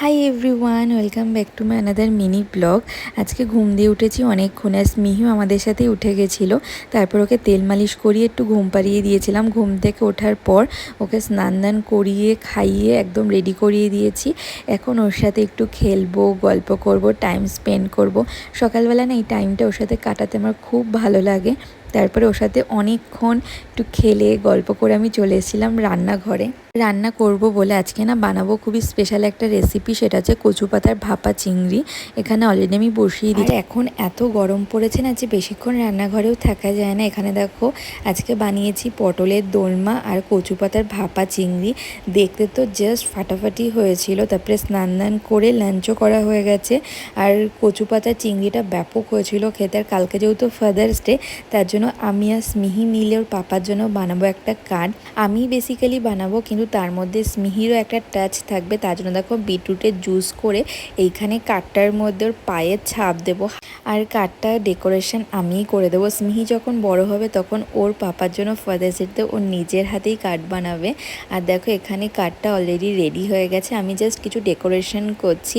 Hi everyone, welcome back to my another mini blog. আজকে ঘুম দিয়ে উঠেছি অনেকক্ষণ, আর স্মিহিও আমাদের সাথেই উঠে গেছিলো। তারপর ওকে তেল মালিশ করিয়ে একটু ঘুম পাড়িয়ে দিয়েছিলাম। ঘুম থেকে ওঠার পর ওকে স্নান দান করিয়ে খাইয়ে একদম রেডি করিয়ে দিয়েছি। এখন ওর সাথে একটু খেলবো, গল্প করব, টাইম স্পেন্ড করব। সকালবেলা না এই টাইমটা ওর সাথে কাটাতে আমার খুব ভালো লাগে। তারপরে ওর সাথে অনেকক্ষণ একটু খেলে গল্প করে আমি চলে এসেছিলাম রান্নাঘরে। রান্না করব বলে আজকে না বানাবো খুবই স্পেশাল একটা রেসিপি, সেটা হচ্ছে কচু পাতার ভাপা চিংড়ি। এখানে অলরেডি আমি বসিয়ে দিই। এখন এত গরম পড়েছে না যে বেশিক্ষণ রান্নাঘরেও থাকা যায় না। এখানে দেখো আজকে বানিয়েছি পটলের দোলমা আর কচু পাতার ভাপা চিংড়ি। দেখতে তো জাস্ট ফাটাফাটি হয়েছিল। তারপরে স্নান দান করে লাঞ্চও করা হয়ে গেছে। আর কচু পাতার চিংড়িটা ব্যাপক হয়েছিল খেতে। আর কালকে যেহেতু ফাদার্স ডে, তার জন্য আমি আর স্মিহি মিলে ওর পাপার জন্য বানাবো একটা কার্ড। আমি বেসিক্যালি বানাবো, কিন্তু তার মধ্যে স্মিহিরও একটা টাচ থাকবে। তার জন্য দেখো বিটরুটের জুস করে এইখানে কার্ডটার মধ্যে ওর পায়ের ছাপ দেবো। আর কার্ডটা ডেকোরেশন আমিই করে দেবো। স্মিহি যখন বড় হবে তখন ওর পাপার জন্য ফাদার্স ডেতে ওর নিজের হাতেই কার্ড বানাবে। আর দেখো এখানে কার্ডটা অলরেডি রেডি হয়ে গেছে, আমি জাস্ট কিছু ডেকোরেশন করছি।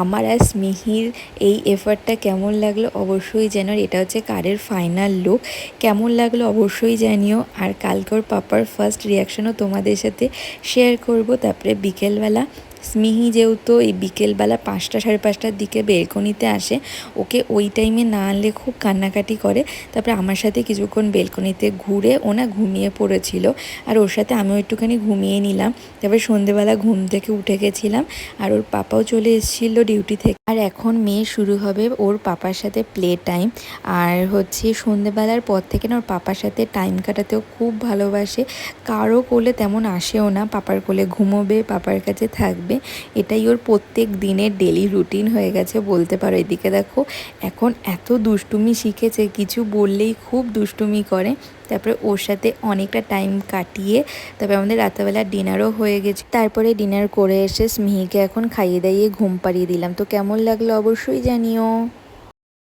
আমার আর স্মিহির এই এফার্টটা কেমন লাগলো অবশ্যই জানো। এটা হচ্ছে কার্ডের ফাইনাল লুক। কেমন লাগলো অবশ্যই জানিও। আর কালকে ওর পাপার ফার্স্ট রিয়াকশনও তোমাদের সাথে শেয়ার করব। তারপরে বিকেলবেলা স্মিহি যেহেতু এই বিকেলবেলা 5টা সাড়ে 5টার দিকে বেলকনিতে আসে, ওকে ওই টাইমে না আনলে খুব কান্নাকাটি করে। তারপরে আমার সাথে কিছুক্ষণ বেলকনিতে ঘুরে ও না ঘুমিয়ে পড়েছিল, আর ওর সাথে আমিও একটুখানি ঘুমিয়ে নিলাম। তারপরে সন্ধেবেলা ঘুম থেকে উঠে গেছিলাম, আর ওর পাপাও চলে এসেছিল ডিউটি থেকে। আর এখন মেয়ে শুরু হবে ওর পাপার সাথে প্লে টাইম। আর হচ্ছে সন্ধেবেলার পর থেকে না ওর পাপার সাথে টাইম কাটাতেও খুব ভালোবাসে। কারো কোলে তেমন আসেও না, পাপার কোলে ঘুমোবে, পাপার কাছে থাকবে। এটাই ওর প্রত্যেক দিনের ডেলি রুটিন হয়ে গেছে বলতে পারো। এদিকে দেখো এখন এত দুষ্টুমি শিখেছে, কিছু বললেই খুব দুষ্টুমি করে। তারপরে ওর সাথে অনেকটা টাইম কাটিয়ে তারপরে আমাদের রাতেবেলা ডিনারও হয়ে গেছে। তারপরে ডিনার করে এসে স্মিহিকে এখন খাইয়ে দাইয়ে ঘুম পাড়িয়ে দিলাম। তো কেমন লাগলো অবশ্যই জানিও।